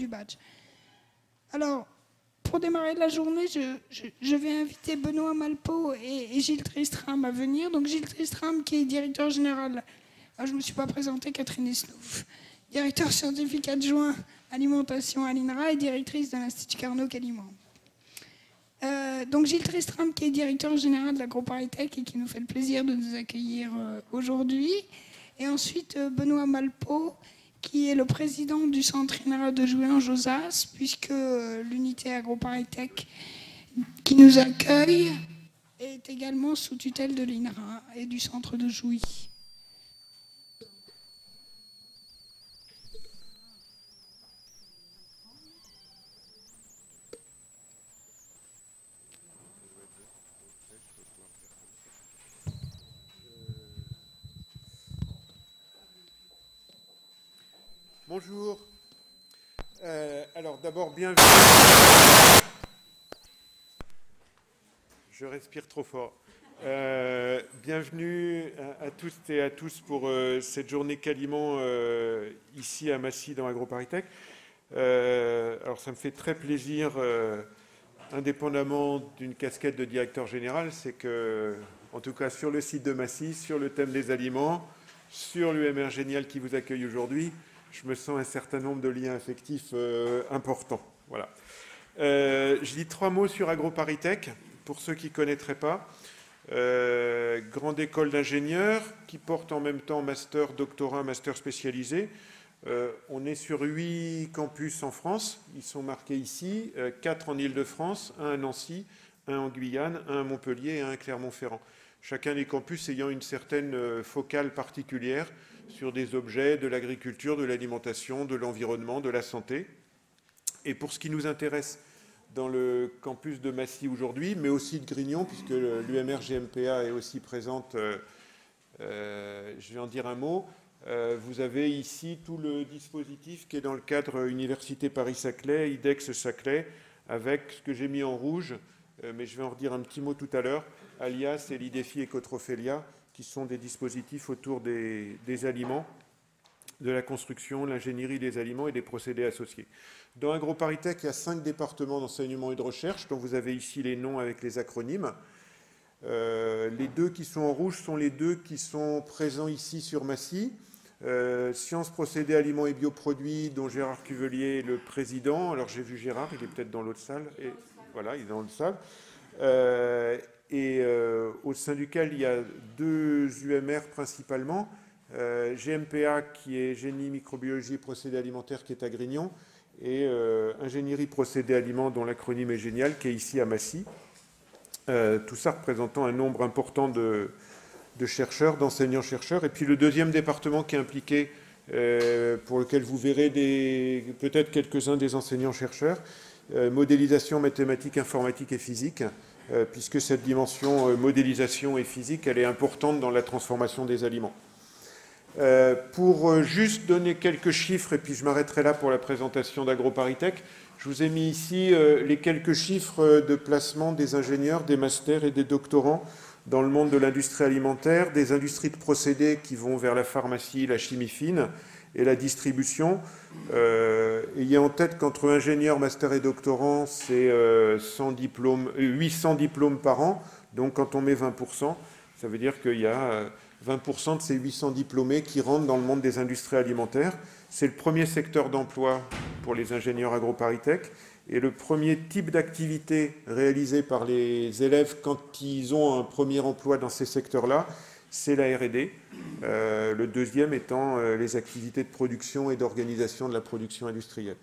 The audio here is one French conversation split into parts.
du badge. Alors, pour démarrer la journée, je vais inviter Benoît Malpeau et Gilles Tristram à venir. Donc Gilles Tristram, qui est directeur général, je ne me suis pas présenté, Catherine Esnouf, directeur scientifique adjoint alimentation à l'INRA et directrice de l'Institut Carnot Qualiment. Donc Gilles Tristram, qui est directeur général de l'AgroParisTech et qui nous fait le plaisir de nous accueillir aujourd'hui. Et ensuite Benoît Malpeau, qui est le président du centre INRA de Jouy en Josas, puisque l'unité AgroParisTech qui nous accueille est également sous tutelle de l'INRA et du centre de Jouy. Bonjour. Alors d'abord, bienvenue. Je respire trop fort. Bienvenue à toutes et à tous pour cette journée Qualiment ici à Massy dans AgroParisTech. Alors ça me fait très plaisir, indépendamment d'une casquette de directeur général, c'est que, en tout cas sur le site de Massy, sur le thème des aliments, sur l'UMR Génial qui vous accueille aujourd'hui, je me sens un certain nombre de liens affectifs importants. Voilà. Je dis 3 mots sur AgroParisTech, pour ceux qui ne connaîtraient pas. Grande école d'ingénieurs qui porte en même temps master, doctorat, master spécialisé. On est sur 8 campus en France. Ils sont marqués ici. 4 en Île-de-France, 1 à Nancy, 1 en Guyane, 1 à Montpellier et 1 à Clermont-Ferrand. Chacun des campus ayant une certaine focale particulière sur des objets de l'agriculture, de l'alimentation, de l'environnement, de la santé. Et pour ce qui nous intéresse dans le campus de Massy aujourd'hui, mais aussi de Grignon, puisque l'UMR GMPA est aussi présente, je vais en dire un mot. Vous avez ici tout le dispositif qui est dans le cadre Université Paris-Saclay, IDEX-Saclay, avec ce que j'ai mis en rouge, mais je vais en redire un petit mot tout à l'heure, Alias et l'IDEFI Ecotrophelia, qui sont des dispositifs autour des aliments, de la construction, l'ingénierie des aliments et des procédés associés. Dans AgroParisTech, il y a 5 départements d'enseignement et de recherche, dont vous avez ici les noms avec les acronymes. Les 2 qui sont en rouge sont les 2 qui sont présents ici sur Massy. Sciences, procédés, aliments et bioproduits, dont Gérard Cuvelier est le président. Alors j'ai vu Gérard, il est peut-être dans l'autre salle. Et, voilà, il est dans l'autre salle. Au sein duquel il y a 2 UMR principalement, GMPA qui est Génie, Microbiologie et Procédés Alimentaires qui est à Grignon, et Ingénierie Procédés Aliments dont l'acronyme est génial qui est ici à Massy. Tout ça représentant un nombre important de chercheurs, d'enseignants-chercheurs. Et puis le deuxième département qui est impliqué, pour lequel vous verrez peut-être quelques-uns des enseignants-chercheurs, modélisation, mathématiques, informatique et physique, puisque cette dimension modélisation et physique, elle est importante dans la transformation des aliments. Pour juste donner quelques chiffres, et puis je m'arrêterai là pour la présentation d'AgroParisTech, je vous ai mis ici les quelques chiffres de placement des ingénieurs, des masters et des doctorants dans le monde de l'industrie alimentaire, des industries de procédés qui vont vers la pharmacie, la chimie fine et la distribution. Ayez en tête qu'entre ingénieurs, masters et doctorants, c'est 800 diplômes par an. Donc quand on met 20%, ça veut dire qu'il y a 20% de ces 800 diplômés qui rentrent dans le monde des industries alimentaires. C'est le premier secteur d'emploi pour les ingénieurs AgroParisTech et le premier type d'activité réalisée par les élèves quand ils ont un premier emploi dans ces secteurs-là, c'est la R&D. Le deuxième étant les activités de production et d'organisation de la production industrielle.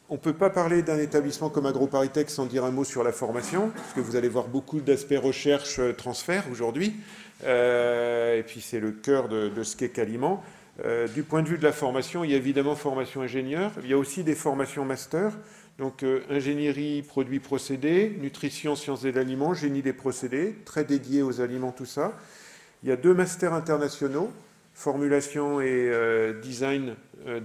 On ne peut pas parler d'un établissement comme AgroParisTech sans dire un mot sur la formation, parce que vous allez voir beaucoup d'aspects recherche-transfert aujourd'hui. Et puis c'est le cœur de ce qu'est Qualiment. Du point de vue de la formation, il y a évidemment formation ingénieur, il y a aussi des formations master, donc ingénierie, produits, procédés, nutrition, sciences de l'aliment, génie des procédés, très dédié aux aliments, tout ça. Il y a 2 masters internationaux, formulation et design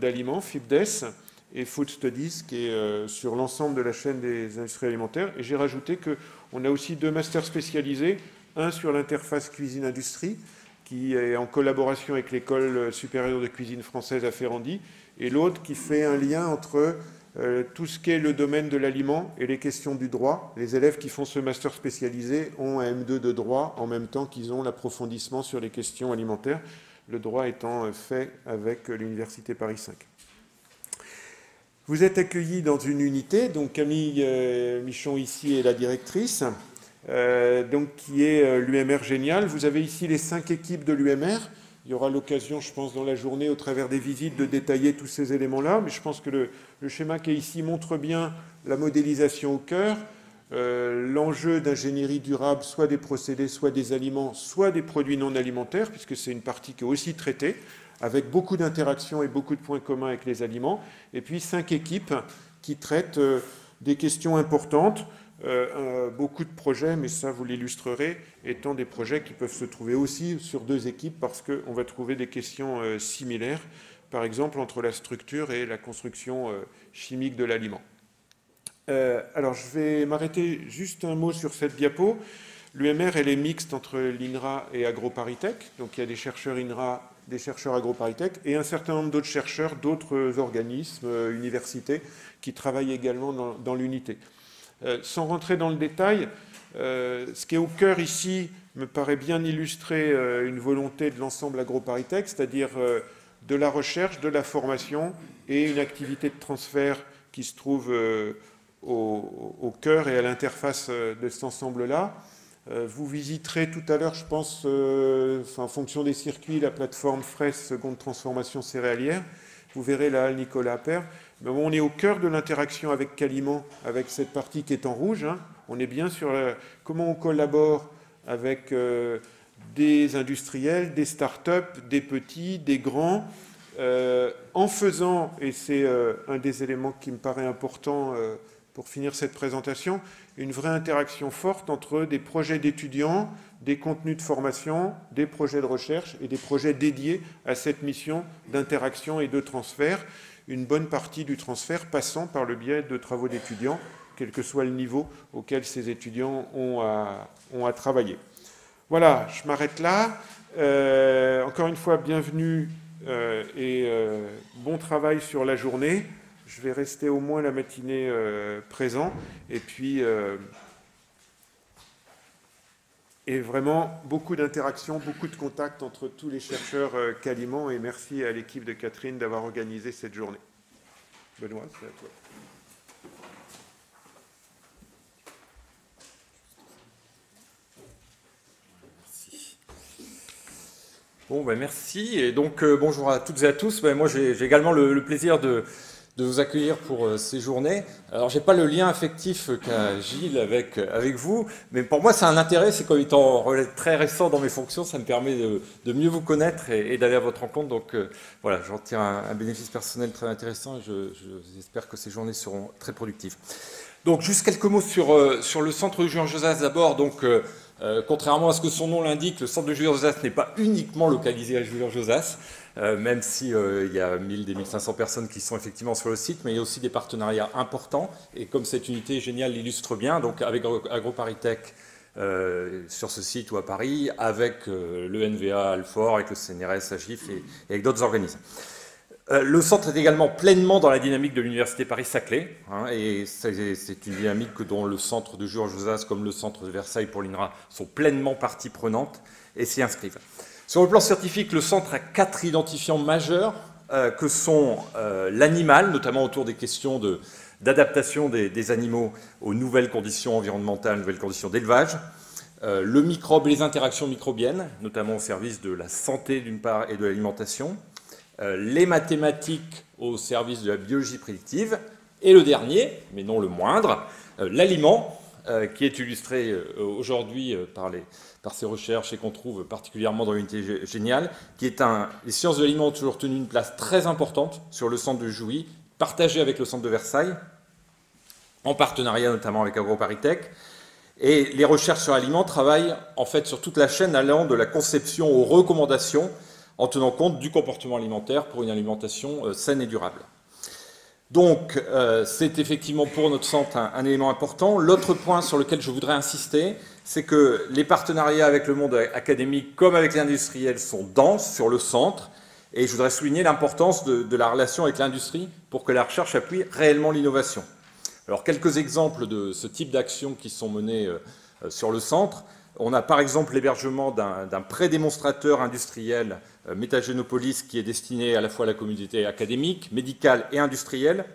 d'aliments, FIPDES, et Food Studies, qui est sur l'ensemble de la chaîne des industries alimentaires. Et j'ai rajouté qu'on a aussi 2 masters spécialisés, un sur l'interface cuisine-industrie, qui est en collaboration avec l'École supérieure de cuisine française à Ferrandi, et l'autre qui fait un lien entre tout ce qui est le domaine de l'aliment et les questions du droit. Les élèves qui font ce master spécialisé ont un M2 de droit en même temps qu'ils ont l'approfondissement sur les questions alimentaires, le droit étant fait avec l'Université Paris 5. Vous êtes accueillis dans une unité, donc Camille Michon ici est la directrice, donc qui est l'UMR Génial. Vous avez ici les 5 équipes de l'UMR. Il y aura l'occasion, je pense, dans la journée, au travers des visites, de détailler tous ces éléments-là. Mais je pense que le schéma qui est ici montre bien la modélisation au cœur, l'enjeu d'ingénierie durable, soit des procédés, soit des aliments, soit des produits non alimentaires, puisque c'est une partie qui est aussi traitée, avec beaucoup d'interactions et beaucoup de points communs avec les aliments. Et puis 5 équipes qui traitent des questions importantes. Beaucoup de projets, mais ça vous l'illustrerez, étant des projets qui peuvent se trouver aussi sur 2 équipes parce qu'on va trouver des questions similaires, par exemple entre la structure et la construction chimique de l'aliment. Alors je vais m'arrêter juste un mot sur cette diapo. L'UMR, elle est mixte entre l'INRA et AgroParisTech, donc il y a des chercheurs INRA, des chercheurs AgroParisTech et un certain nombre d'autres chercheurs, d'autres organismes, universités, qui travaillent également dans l'unité. Sans rentrer dans le détail, ce qui est au cœur ici me paraît bien illustrer une volonté de l'ensemble AgroParisTech, c'est-à-dire de la recherche, de la formation et une activité de transfert qui se trouve au cœur et à l'interface de cet ensemble-là. Vous visiterez tout à l'heure, je pense, en fonction des circuits, la plateforme FRES, seconde transformation céréalière. Vous verrez la halle Nicolas Appert. Mais on est au cœur de l'interaction avec Caliment, avec cette partie qui est en rouge. Hein. On est bien sur comment on collabore avec des industriels, des start-up, des petits, des grands, en faisant, et c'est un des éléments qui me paraît important pour finir cette présentation, une vraie interaction forte entre des projets d'étudiants, des contenus de formation, des projets de recherche et des projets dédiés à cette mission d'interaction et de transfert. Une bonne partie du transfert passant par le biais de travaux d'étudiants, quel que soit le niveau auquel ces étudiants ont à travailler. Voilà, je m'arrête là. Encore une fois, bienvenue et bon travail sur la journée. Je vais rester au moins la matinée présent. Et puis, et vraiment beaucoup d'interactions, beaucoup de contacts entre tous les chercheurs Caliment. Et merci à l'équipe de Catherine d'avoir organisé cette journée. Benoît, c'est à toi. Merci. Bon, ben merci. Et donc, bonjour à toutes et à tous. Ben, moi, j'ai également le plaisir de vous accueillir pour ces journées. Alors, je n'ai pas le lien affectif qu'a Gilles avec vous, mais pour moi, c'est un intérêt. C'est comme étant très récent dans mes fonctions, ça me permet de mieux vous connaître et d'aller à votre rencontre. Donc, voilà, j'en tire un bénéfice personnel très intéressant et j'espère que ces journées seront très productives. Donc, juste quelques mots sur le centre de Julien Josas d'abord. Donc, contrairement à ce que son nom l'indique, le centre de Julien Josas n'est pas uniquement localisé à Julien Josas, même si il y a 1500 personnes qui sont effectivement sur le site, mais il y a aussi des partenariats importants. Et comme cette unité géniale l'illustre bien, donc avec AgroParisTech sur ce site ou à Paris, avec le NVA Alfort, avec le CNRS, Agif et avec d'autres organismes. Le centre est également pleinement dans la dynamique de l'Université Paris-Saclay, hein, et c'est une dynamique dont le centre de Julien Josas comme le centre de Versailles pour l'INRA sont pleinement partie prenante et s'y inscrivent. Sur le plan scientifique, le centre a 4 identifiants majeurs que sont l'animal, notamment autour des questions d'adaptation des animaux aux nouvelles conditions environnementales, nouvelles conditions d'élevage, le microbe et les interactions microbiennes, notamment au service de la santé d'une part et de l'alimentation, les mathématiques au service de la biologie prédictive, et le dernier, mais non le moindre, l'aliment, qui est illustré aujourd'hui par ces recherches et qu'on trouve particulièrement dans l'unité géniale, qui est les sciences de l'aliment ont toujours tenu une place très importante sur le centre de Jouy, partagé avec le centre de Versailles, en partenariat notamment avec AgroParisTech. Et les recherches sur l'aliment travaillent en fait sur toute la chaîne allant de la conception aux recommandations, en tenant compte du comportement alimentaire pour une alimentation saine et durable. Donc, c'est effectivement pour notre centre un élément important. L'autre point sur lequel je voudrais insister, c'est que les partenariats avec le monde académique comme avec les industriels sont denses sur le centre Et je voudrais souligner l'importance de la relation avec l'industrie pour que la recherche appuie réellement l'innovation. Alors, quelques exemples de ce type d'actions qui sont menées sur le centre. On a par exemple l'hébergement d'un pré-démonstrateur industriel Métagénopolis qui est destiné à la fois à la communauté académique, médicale et industrielle,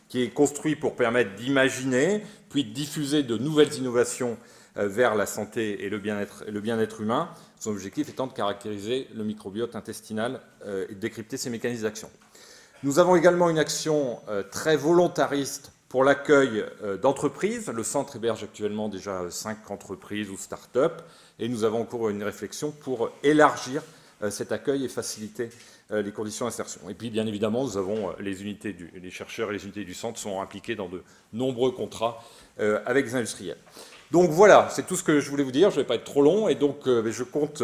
qui est construit pour permettre d'imaginer, puis de diffuser de nouvelles innovations vers la santé et le bien-être humain, son objectif étant de caractériser le microbiote intestinal et de décrypter ses mécanismes d'action. Nous avons également une action très volontariste pour l'accueil d'entreprises. Le centre héberge actuellement déjà 5 entreprises ou start-up, et nous avons en cours une réflexion pour élargir cet accueil et faciliter les conditions d'insertion. Et puis, bien évidemment, nous avons les chercheurs et les unités du centre sont impliqués dans de nombreux contrats avec les industriels. Donc voilà, c'est tout ce que je voulais vous dire. Je ne vais pas être trop long, et donc je compte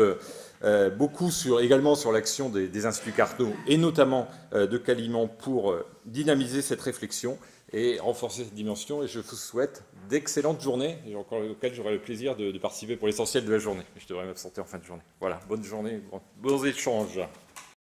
beaucoup également sur l'action des instituts Carnot et notamment de Calliman pour dynamiser cette réflexion et renforcer cette dimension. Et je vous souhaite d'excellentes journées, et auxquelles j'aurai le plaisir de participer pour l'essentiel de la journée. Je devrais m'absenter en fin de journée. Voilà, bonne journée, bons échanges.